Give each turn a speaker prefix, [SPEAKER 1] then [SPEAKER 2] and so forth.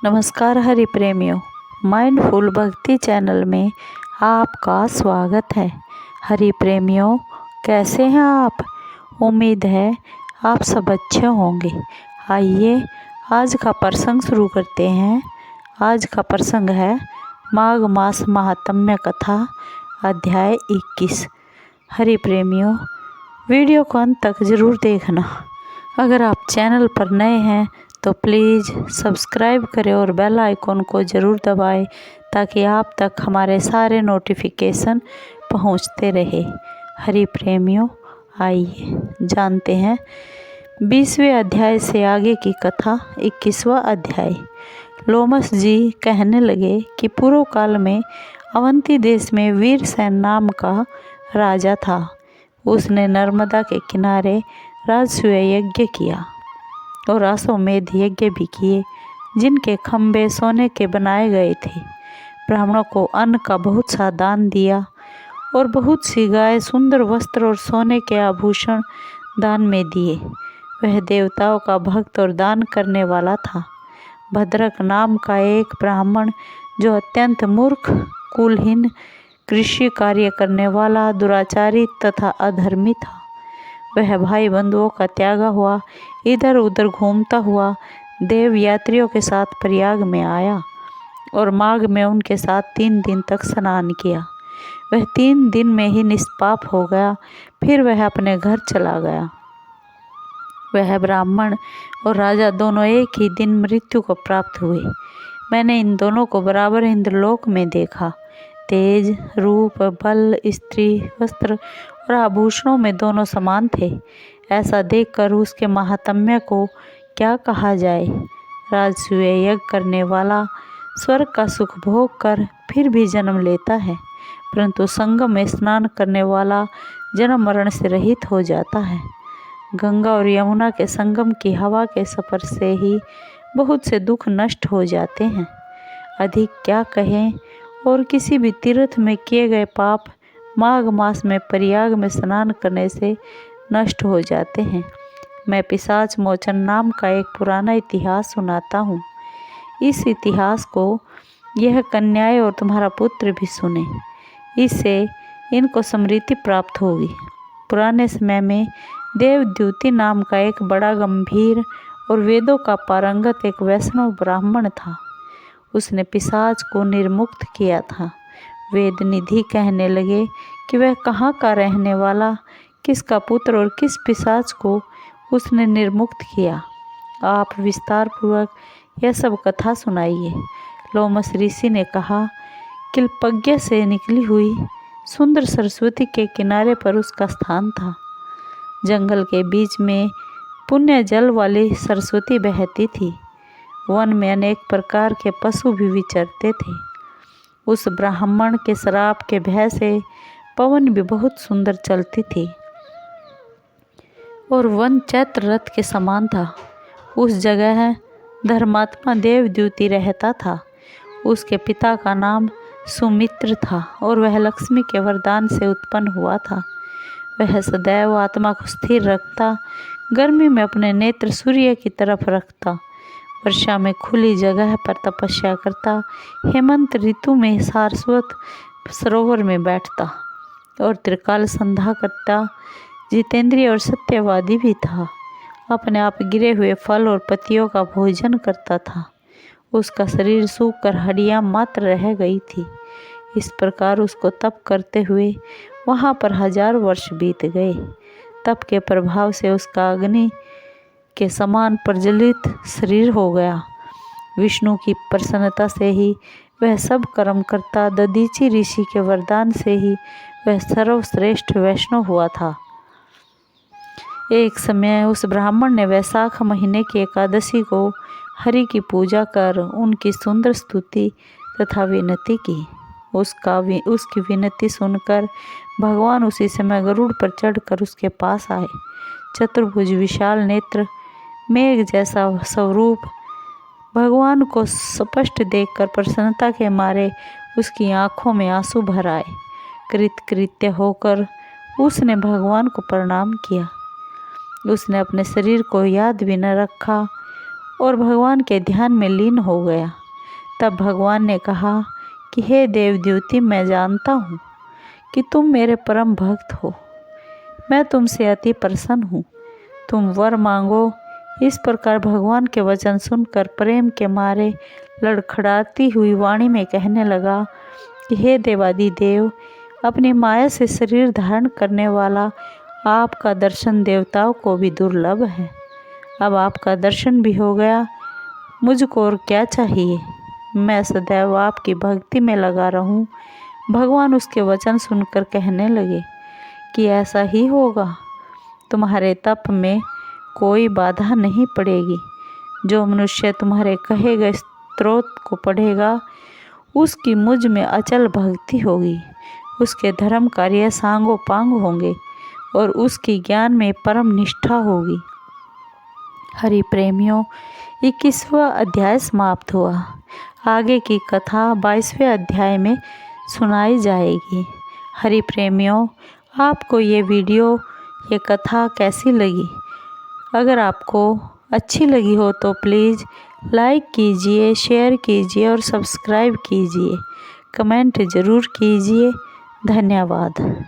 [SPEAKER 1] नमस्कार हरि प्रेमियों, माइंडफुल भक्ति चैनल में आपका स्वागत है। हरि प्रेमियों, कैसे हैं आप? उम्मीद है आप सब अच्छे होंगे। आइए आज का प्रसंग शुरू करते हैं। आज का प्रसंग है माघ मास महात्म्य कथा अध्याय 21। हरि प्रेमियों, वीडियो को अंत तक ज़रूर देखना। अगर आप चैनल पर नए हैं तो प्लीज़ सब्सक्राइब करें और बेल आइकॉन को ज़रूर दबाएं ताकि आप तक हमारे सारे नोटिफिकेशन पहुंचते रहे। हरि प्रेमियों, आइए जानते हैं 20वें अध्याय से आगे की कथा। 21वां अध्याय। लोमस जी कहने लगे कि पूर्व काल में अवंती देश में वीरसेन नाम का राजा था। उसने नर्मदा के किनारे राजसूय यज्ञ किया और अश्वमेध यज्ञ भी किए, जिनके खम्भे सोने के बनाए गए थे। ब्राह्मणों को अन्न का बहुत सा दान दिया और बहुत सी गाय, सुंदर वस्त्र और सोने के आभूषण दान में दिए। वह देवताओं का भक्त और दान करने वाला था। भद्रक नाम का एक ब्राह्मण, जो अत्यंत मूर्ख, कुलहीन, कृषि कार्य करने वाला, दुराचारी तथा अधर्मी था, वह भाई बंधुओं का त्यागा हुआ इधर उधर घूमता हुआ देव यात्रियों के साथ प्रयाग में आया और माघ में उनके साथ 3 दिन तक स्नान किया। वह 3 दिन में ही निष्पाप हो गया। फिर वह अपने घर चला गया। वह ब्राह्मण और राजा दोनों एक ही दिन मृत्यु को प्राप्त हुए। मैंने इन दोनों को बराबर इंद्रलोक में देखा। तेज, रूप, बल, स्त्री, वस्त्र और आभूषणों में दोनों समान थे। ऐसा देखकर उसके महात्म्य को क्या कहा जाए। राजसूय यज्ञ करने वाला स्वर्ग का सुख भोग कर फिर भी जन्म लेता है, परंतु संगम में स्नान करने वाला जन्म मरण से रहित हो जाता है। गंगा और यमुना के संगम की हवा के सफर से ही बहुत से दुख नष्ट हो जाते हैं। अधिक क्या कहें, और किसी भी तीर्थ में किए गए पाप माघ मास में प्रयाग में स्नान करने से नष्ट हो जाते हैं। मैं पिशाच मोचन नाम का एक पुराना इतिहास सुनाता हूँ। इस इतिहास को यह कन्याएं और तुम्हारा पुत्र भी सुने, इससे इनको स्मृति प्राप्त होगी। पुराने समय में देवद्युति नाम का एक बड़ा गंभीर और वेदों का पारंगत एक वैष्णव ब्राह्मण था। उसने पिशाच को निर्मुक्त किया था। वेद निधि कहने लगे कि वह कहाँ का रहने वाला, किसका पुत्र और किस पिशाच को उसने निर्मुक्त किया। आप विस्तार पूर्वक यह सब कथा सुनाइए। लोमस ऋषि ने कहा, किल्पज्ञ से निकली हुई सुंदर सरस्वती के किनारे पर उसका स्थान था। जंगल के बीच में पुण्य जल वाली सरस्वती बहती थी। वन में अनेक प्रकार के पशु भी विचरते थे। उस ब्राह्मण के श्राप के भय से पवन भी बहुत सुंदर चलती थी और वन चैत्र रथ के समान था। उस जगह धर्मात्मा देवद्युति रहता था। उसके पिता का नाम सुमित्र था और वह लक्ष्मी के वरदान से उत्पन्न हुआ था। वह सदैव आत्मा को स्थिर रखता, गर्मी में अपने नेत्र सूर्य की तरफ रखता, वर्षा में खुली जगह पर तपस्या करता, हेमंत ऋतु में सारस्वत सरोवर में बैठता और त्रिकाल संध्या करता। जितेंद्रिय और सत्यवादी भी था। अपने आप गिरे हुए फल और पत्तियों का भोजन करता था। उसका शरीर सूख कर हड्डियां मात्र रह गई थी। इस प्रकार उसको तप करते हुए वहाँ पर 1000 वर्ष बीत गए। तप के प्रभाव से उसका अग्नि के समान प्रज्वलित शरीर हो गया। विष्णु की प्रसन्नता से ही वह सब कर्म करता। दधीचि ऋषि के वरदान से ही वह सर्वश्रेष्ठ वैष्णव हुआ था। एक समय उस ब्राह्मण ने वैशाख महीने की एकादशी को हरि की पूजा कर उनकी सुंदर स्तुति तथा विनती की। उसकी विनती सुनकर भगवान उसी समय गरुड़ पर चढ़कर उसके पास आए। चतुर्भुज, विशाल नेत्र, मेघ जैसा स्वरूप, भगवान को स्पष्ट देखकर प्रसन्नता के मारे उसकी आंखों में आंसू भर आए। कृतकृत्य होकर उसने भगवान को प्रणाम किया। उसने अपने शरीर को याद भी न रखा और भगवान के ध्यान में लीन हो गया। तब भगवान ने कहा कि हे देवद्युति, मैं जानता हूँ कि तुम मेरे परम भक्त हो। मैं तुमसे अति प्रसन्न हूँ। तुम वर मांगो। इस प्रकार भगवान के वचन सुनकर प्रेम के मारे लड़खड़ाती हुई वाणी में कहने लगा कि हे देवादिदेव, अपनी माया से शरीर धारण करने वाला आपका दर्शन देवताओं को भी दुर्लभ है। अब आपका दर्शन भी हो गया, मुझको और क्या चाहिए। मैं सदैव आपकी भक्ति में लगा रहूं। भगवान उसके वचन सुनकर कहने लगे कि ऐसा ही होगा। तुम्हारे तप में कोई बाधा नहीं पड़ेगी। जो मनुष्य तुम्हारे कहे गए स्तोत्र को पढ़ेगा, उसकी मुझ में अचल भक्ति होगी। उसके धर्म कार्य सांगोपांग होंगे और उसकी ज्ञान में परम निष्ठा होगी। हरि प्रेमियों, 21वां अध्याय समाप्त हुआ। आगे की कथा 22वें अध्याय में सुनाई जाएगी। हरि प्रेमियों, आपको ये वीडियो, ये कथा कैसी लगी? अगर आपको अच्छी लगी हो तो प्लीज़ लाइक कीजिए, शेयर कीजिए और सब्सक्राइब कीजिए। कमेंट ज़रूर कीजिए। धन्यवाद।